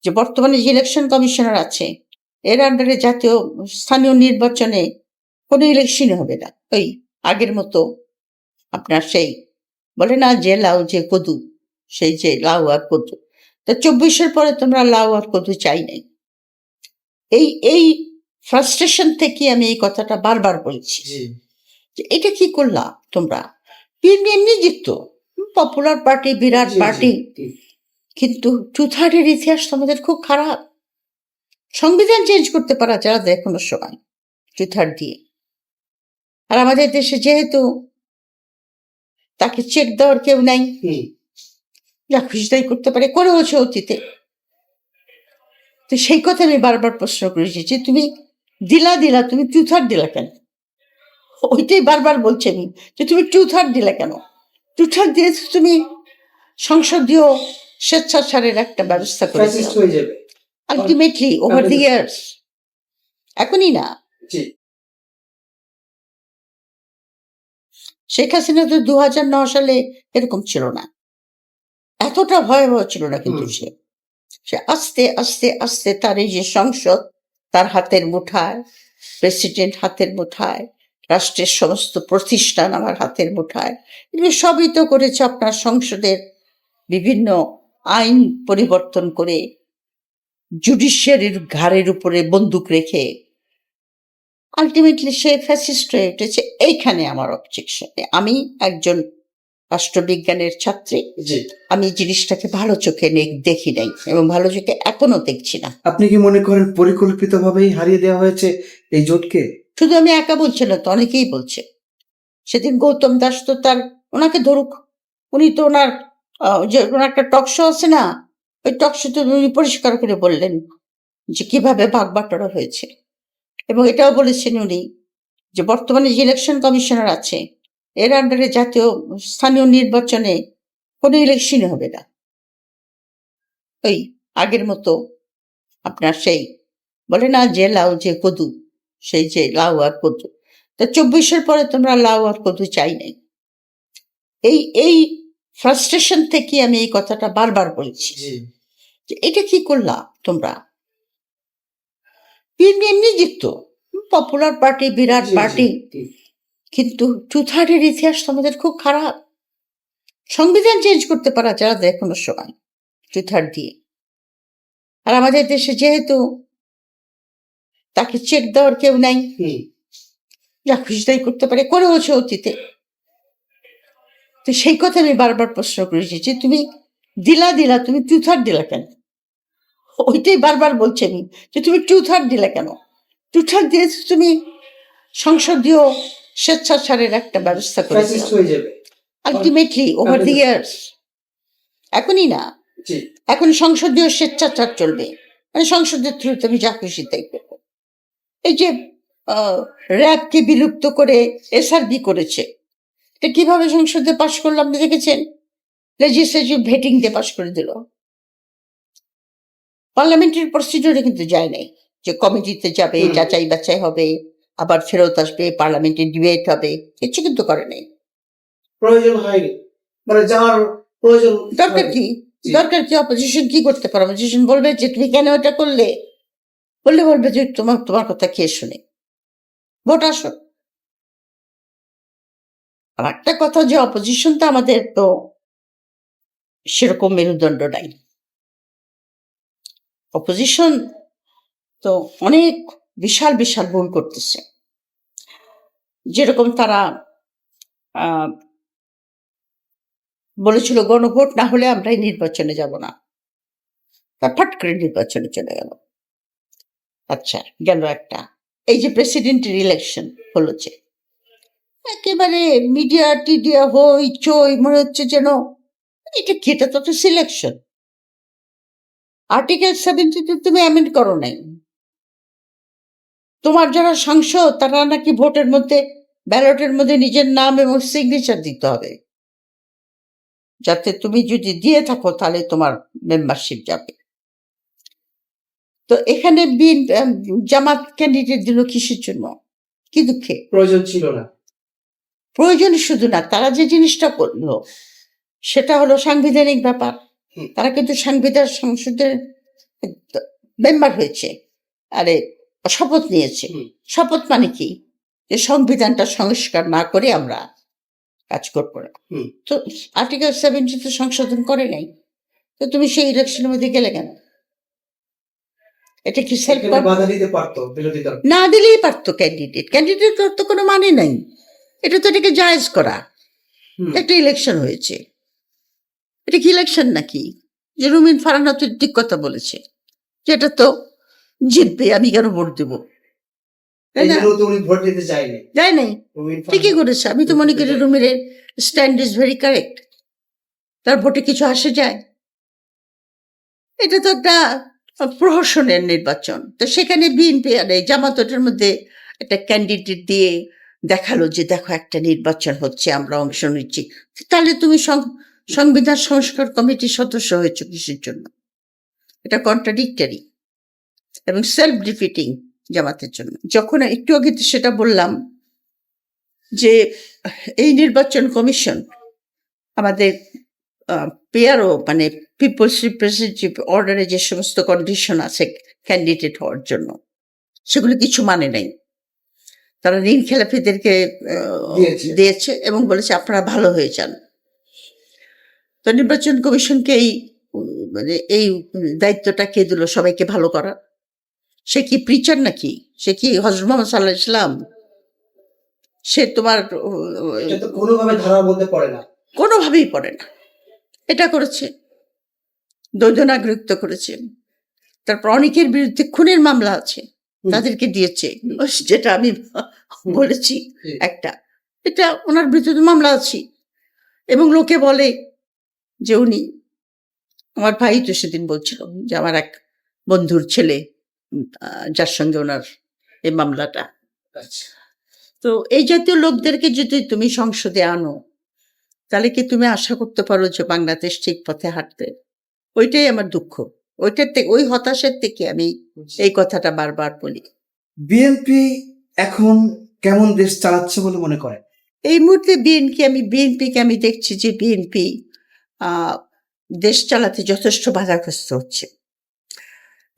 যে বর্তমানে যে ইলেকশন কমিশনার আছে এর আন্ডারে জাতীয় স্থানীয় নির্বাচনে কোনো ইলেকশনই হবে না। ওই আগের মতো আপনার সেই বলে না যে লাউ যে কদু, সেই যে লাউ আর কদু। তো 24-এর পরে তোমরা লাউ আর কদু চাই নাই। এই ফ্রাস্ট্রেশন থেকে আমি এই কথাটা বারবার বলছি যে এটা কি করলা তোমরা। বিএনপি এমনি জিতত, পপুলার পার্টি, বিরাট পার্টি, কিন্তু 2/3 ইতিহাস তোমাদের খুব খারাপ। সংবিধান চেঞ্জ করতে পারা যারা দেয় কোনো সময় 2/3 দিয়ে। আর আমাদের দেশে যেহেতু তাকে চেক দেওয়ার কেউ নাই, যা খুশি তাই করতে পারে, করেওছে অতীতে। তো সেই কথা আমি বারবার প্রশ্ন করেছি যে তুমি দিলা তুমি 2/3 দিলা কেন? ওইটাই বারবার বলছি আমি যে তুমি 2/3 দিলা কেন? 2/3 দিয়ে তুমি সংসদীয় স্বেচ্ছাচারের একটা ব্যবস্থা করে আলটিমেটলি ওভার দি ইয়ার্স, এখনই না। শেখ হাসিনা তো 2009 সালে এরকম ছিল না, এতটা ভয়াবহ ছিল না, কিন্তু সে আস্তে আস্তে আস্তে তার এই যে সংসদ তার হাতের মুঠায়, প্রেসিডেন্ট হাতের মুঠায়, রাষ্ট্রের সমস্ত প্রতিষ্ঠান আমার হাতের মুঠায়, এগুলো সবই তো করেছে আপনার সংসদের বিভিন্ন আইন পরিবর্তন করে, জুডিশিয়ারির ঘাড়ের উপরে বন্দুক রেখে আলটিমেটলি সে ফ্যাসিস্ট হয়ে উঠেছে। এইখানে আমার অবজেকশন। আমি একজন রাষ্ট্রবিজ্ঞানের ছাত্রী, আমি জিনিসটাকে ভালো চোখে দেখি নাই এবং ভালো চোখে এখনো দেখছি না। আপনি কি মনে করেন পরিকল্পিতভাবেই হারিয়ে দেওয়া হয়েছে এই জোটকে? শুধু আমি একা বলছি না, তো অনেকেই বলছে। সেদিন গৌতম দাস তো ওনাকে ধরুক, উনি তো ওনার যে ওনার একটা টক শো আছে না, ওই টক শোতে উনি পরিষ্কার করে বললেন যে কিভাবে ভাগ বাটোয়ারা হয়েছে, এবং এটাও বলেছেন উনি যে বর্তমানে যে ইলেকশন কমিশনার আছে এর আন্ডারে জাতীয় স্থানীয় নির্বাচনে কোনো ইলেকশনই হবে না। ওই আগের মতো আপনার সেই বলে না যে লাউ যে কদু, সেই যে লাউ আর কদু। তো 24-এর পরে তোমরা লাউ আর কদু চাই নাই। এই ফ্রাস্ট্রেশন থেকে আমি এই কথাটা বারবার বলছি যে এটা কি করলা তোমরা। বিএনপি এমনি জিতত, পপুলার পার্টি, বিরাট পার্টি, কিন্তু 2/3 ইতিহাস তোমাদের খুব খারাপ। সংবিধান চেঞ্জ করতে পারা যারা দেয় কোনো সময় 2/3 দিয়ে। আর আমাদের দেশে যেহেতু তাকে চেক দেওয়ার কেউ নাই, যা খুশি তাই করতে পারে, করেওছে অতীতে। তো সেই কথা আমি বারবার প্রশ্ন করেছি যে তুমি দিলা তুমি 2/3 দিলা কেন? ওইটাই বারবার বলছি আমি যে তুমি 2/3 দিলা কেন? 2/3 দিয়ে তুমি সংসদীয় স্বেচ্ছাচারের একটা ব্যবস্থা করে আলটিমেটলি ওভার দি ইয়ার্স, এখনই না। এখন সংসদীয় স্বেচ্ছাচার চলবে, মানে সংসদের থ্রুতে আমি যা খুশি তাই করবো। এই যে র্যাবকে বিলুপ্ত করে এসআরবি করেছে, এটা কিভাবে সংসদে পাশ করলো আপনি দেখেছেন? লেজিসলেটিভ ভেটিং দিয়ে পাশ করে দিল। পার্লামেন্টারি প্রসিডিওরে কিন্তু যায় নাই যে কমিটিতে যাবে, যাচাই বাছাই হবে, আবার ফেরত আসবে, পার্লামেন্টে ডিবেট হবে, কিছু কিন্তু করে নাই। প্রয়োজন হয়নি, মানে যাওয়ার প্রয়োজন দরকার কি? দরকার কি? অপোজিশন কি করতে পারে? অপোজিশন বলবে যে তুমি কেন এটা করলে, বলবে যে তোমার কথা কে শুনে, ভোট আসো। আর একটা কথা যে অপোজিশন তো আমাদের তো সেরকম মেরুদণ্ড নাই। অপোজিশন তো অনেক বিশাল বিশাল ভুল করতেছে। যেরকম তারা বলেছিল গণভোট না হলে আমরা এই নির্বাচনে যাব না, তা ফট করে নির্বাচনে চলে গেল। আচ্ছা, গেল একটা। এই যে প্রেসিডেন্টের ইলেকশন হলো, যে একেবারে মিডিয়া টিডিয়া হই চই, মনে হচ্ছে যেন এটা কি, এটা তো সিলেকশন। আর্টিকেল 72 তুমি অ্যামেন্ড করো নাই। তোমার যারা সাংসদ তারা নাকি ভোটের মধ্যে, ব্যালটের মধ্যে নিজের নাম এবং সিগনেচার দিতে হবে, যাতে তুমি যদি দিয়ে থাকো তাহলে তোমার মেম্বারশিপ যাবে। তো এখানে জামাত ক্যান্ডিডেট দিল কিসের জন্য? কি দুঃখে? প্রয়োজন ছিল না। প্রয়োজন শুধু না, তারা যে জিনিসটা করলো সেটা হলো সাংবিধানিক ব্যাপার। তারা কিন্তু সংসদের মেম্বার হয়েছে, আরে শপথ নিয়েছে। হুম। শপথ মানে কি? যে সংবিধানটা সংস্কার না করে আমরা কাজ করবো না। হুম। তো আর্টিকেল 70 তো সংশোধন করে নাই, তো তুমি সেই ইলেকশনের মধ্যে গেলে কেন? এটা কি সেলফ এখানে বাধা দিতে পারতো বিরোধী দল। না দিলেই পারতো ক্যান্ডিডেট তো কোনো মানে নাই। এটা তো এটাকে জায়েজ করা। হুম। একটা ইলেকশন হয়েছে, এটা কি ইলেকশন নাকি? যে রুমিন ফারহানা তো ঠিক কথা বলেছে যে এটা তো জিতবে, আমি কেন ভোট দেব? তাই এই না? জন্য তো উনি ভোট দিতে চায়নি। যাই নাই, রুমিন ঠিকই ফারহানা করেছে। আমি তো মনে করি রুমিনের স্ট্যান্ড ইজ ভেরি কারেক্ট। তার ভোটে কিছু আসে যায়? এটা তো একটা প্রহসনের নির্বাচন। তো সেখানে বিএনপি আর এই জামাতের মধ্যে একটা ক্যান্ডিডেট দিয়ে দেখালো যে দেখো একটা নির্বাচন হচ্ছে, আমরা অংশ নিচ্ছি। তাহলে তুমি সংবিধান সংস্কার কমিটির সদস্য হয়েছো কিসের জন্য? এটা কন্ট্রাডিক্টরি এবং সেলফ ডিফিটিং জামাতের জন্য। যখন একটু আগে তো সেটা বললাম যে এই নির্বাচন কমিশন আমাদের পেয়ারও মানে পিপলস রিপ্রেজেন্টেটিভ অর্ডারে যে সমস্ত কন্ডিশন আছে ক্যান্ডিডেট হওয়ার জন্য, সেগুলো কিছু মানে নাই। তারা ঋণ খেলাপিদেরকে দিয়েছে এবং বলেছে আপনারা ভালো হয়ে যান। তো নির্বাচন কমিশনকে এই মানে এই দায়িত্বটা কে দিল সবাইকে ভালো করা? সে কি প্রিচার নাকি? সে কি হযরত মুহাম্মদ সাল্লাল্লাহু আলাইহি ওয়াসাল্লাম? সে তোমার এটা তো কোনোভাবে ধারার মধ্যে পড়ে না। কোনোভাবেই পড়ে না। এটা করেছে, দ্বৈধ নাগরিকত্ব করেছে। তারপর অনেকের বিরুদ্ধে খুনের মামলা আছে, তাদেরকে দিয়েছে। যেটা আমি বলেছি একটা, এটা ওনার বিরুদ্ধে মামলা আছে। এবং লোকে বলে যে উনি, আমার ভাই তো সেদিন বলছিল যে আমার এক বন্ধুর ছেলে যার সঙ্গে ওনার এই মামলাটা। আচ্ছা। তো এই জাতীয় লোকদেরকে যদি তুমি সংসদে আনো, তাহলে কি তুমি আশা করতে পারো যে বাংলাদেশ ঠিক পথে হাঁটবে? ওইটাই আমার দুঃখ। ওইটার থেকে, ওই হতাশার থেকে আমি এই কথাটা বারবার বলি। বিএনপি এখন কেমন দেশ চালাচ্ছে বলে মনে করেন? এই মুহূর্তে বিএনপিকে আমি দেখছি যে বিএনপি দেশ চালাতে যথেষ্ট বাধাগ্রস্ত হচ্ছে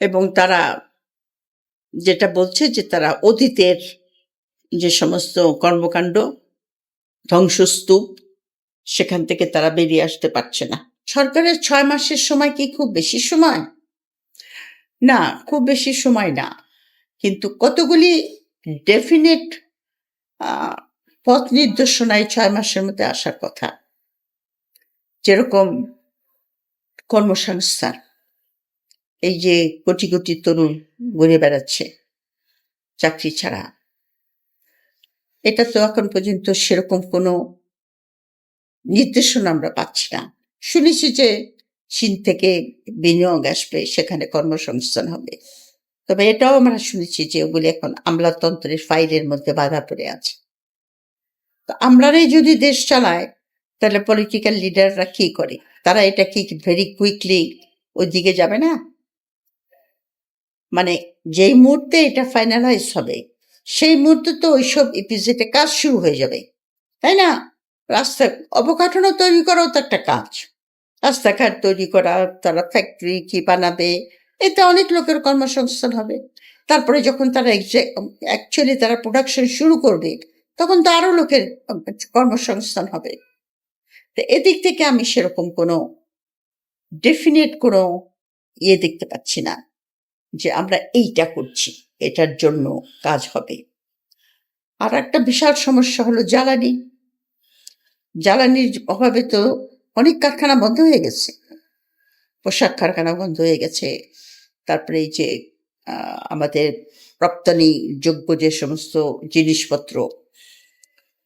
এবং তারা যেটা বলছে যে তারা অতীতের যে সমস্ত কর্মকাণ্ড, ধ্বংসস্তূপ, সেখান থেকে তারা বেরিয়ে আসতে পারছে না। সরকারের 6 মাসের সময় কি খুব বেশি সময়? না, খুব বেশি সময় না, কিন্তু কতগুলি ডেফিনেট পথ নির্দেশনায় 6 মাসের মধ্যে আসার কথা। যেরকম কর্মসংস্থান, এই যে কোটি কোটি তরুণ ঘুরে বেড়াচ্ছে চাকরি ছাড়া, এটা তো এখন পর্যন্ত সেরকম কোনো নির্দেশনা আমরা পাচ্ছি না। শুনেছি যে চীন থেকে বিনিয়োগ আসবে, সেখানে কর্মসংস্থান হবে, তবে এটাও আমরা শুনেছি যে ওগুলি এখন আমলাতন্ত্রের ফাইলের মধ্যে বাধা পড়ে আছে। তো আমরাই যদি দেশ চালায়, তাহলে পলিটিক্যাল লিডাররা কি করে? তারা এটা কি ভেরি কুইকলি ওই দিকে যাবে না? মানে যেই মুহূর্তে এটা ফাইনালাইজ হবে, সেই মুহূর্তে তো ওইসব ইপিজেডে কাজ শুরু হয়ে যাবে, তাই না? রাস্তা অবকাঠামো তৈরি করাও তো একটা কাজ। রাস্তাঘাট তৈরি করা, তারা ফ্যাক্টরি কি বানাবে, এতে অনেক লোকের কর্মসংস্থান হবে। তারপরে যখন তারা অ্যাকচুয়ালি তারা প্রোডাকশন শুরু করবে, তখন তো আরো লোকের কর্মসংস্থান হবে। তো এদিক থেকে আমি সেরকম কোনো ডেফিনেট কোনো দেখতে পাচ্ছি না যে আমরা এইটা করছি, এটার জন্য কাজ হবে। আর একটা বিশাল সমস্যা হলো জ্বালানি। জ্বালানির অভাবে তো অনেক কারখানা বন্ধ হয়ে গেছে, পোশাক কারখানা বন্ধ হয়ে গেছে। তারপরে এই যে আমাদের রপ্তানি যোগ্য যে সমস্ত জিনিসপত্র,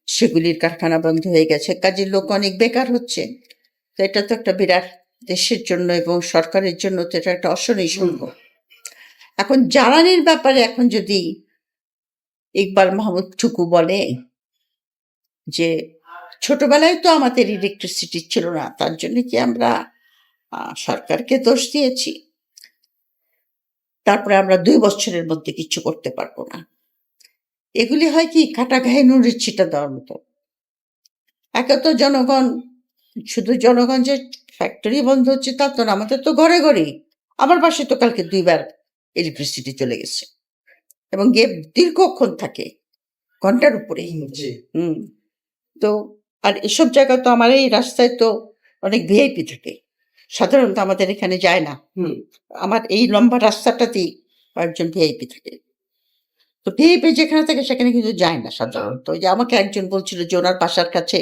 সেগুলির কারখানা বন্ধ হয়ে গেছে, কাজের লোক অনেক বেকার হচ্ছে। তো এটা তো একটা বিরাট, দেশের জন্য এবং সরকারের জন্য তো এটা একটা অশনি সংকট। এখন জ্বালানির ব্যাপারে এখন যদি ইকবাল মাহমুদ টুকু বলে যে ছোটবেলায় তো আমাদের ইলেকট্রিসিটি ছিল না, তার জন্য কি আমরা সরকারকে দোষ দিয়েছি, তারপরে আমরা 2 বছরের মধ্যে কিছু করতে পারবো না, এগুলি হয় কি কাটা ঘায়ে নুনের ছিটা দেওয়ার মতো। একে তো জনগণ, শুধু জনগণ যে ফ্যাক্টরি বন্ধ হচ্ছে তা তো না, আমাদের তো ঘরে ঘরে আমার বাসায় তো কালকে 2 বার ইলেকট্রিসিটি চলে গেছে এবং গিয়ে দীর্ঘক্ষণ থাকে, ঘন্টার উপরে। জি। হুম। তো আর এসব জায়গায় তো আমার এই রাস্তায় তো অনেক ভিআইপি থাকে। সাধারণত আমাদের এখানে যায় না। হুম। আমার এই লম্বা রাস্তাটাতেই কয়েকজন ভিআইপি থাকে। তো ভিআইপি যেখানে থাকে সেখানে কিন্তু যায় না সাধারণত। ওই যে আমাকে একজন বলছিল যে ওনার বাসার কাছে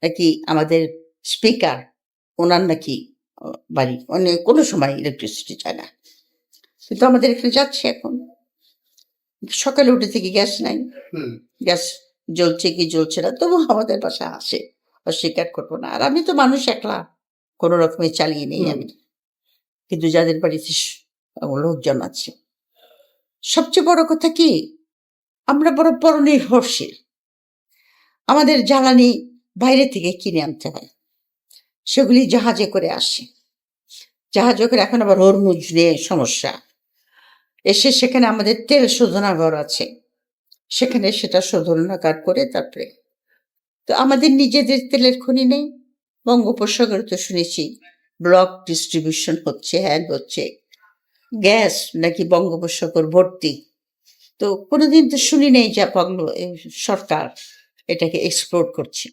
নাকি আমাদের স্পিকার, ওনার নাকি বাড়ি। কোনো সময় ইলেকট্রিসিটি যায় না। কিন্তু আমাদের এখানে যাচ্ছে এখন। সকালে উঠে থেকে গ্যাস নাই। হুম। গ্যাস জ্বলছে কি জ্বলছে না, তবু আমাদের বাসায় আসে। অস্বীকার করবো না। আর আমি তো মানুষ একলা, কোনো রকমে চালিয়ে নেই আমি। কিন্তু যাদের বাড়িতে লোকজন আছে, সবচেয়ে বড় কথা কি, আমরা বড় পরনির্ভরশীল। আমাদের জ্বালানি বাইরে থেকে কিনে আনতে হয়, সেগুলি জাহাজে করে আসে। জাহাজে করে এখন আবার হরমুজ নিয়ে সমস্যা। এসে সেখানে আমাদের তেল শোধনাগার আছে, সেখানে সেটা শোধনাগার করে তারপরে। তো আমাদের নিজেদের তেলের খনি নেই। বঙ্গোপসাগরে তো শুনেছি ব্লক ডিস্ট্রিবিউশন হচ্ছে, হ্যাঁ হচ্ছে। গ্যাস নাকি বঙ্গোপসাগর ভর্তি। তো কোনোদিন তো শুনি নেই যে সরকার এটাকে এক্সপ্লোর করছে।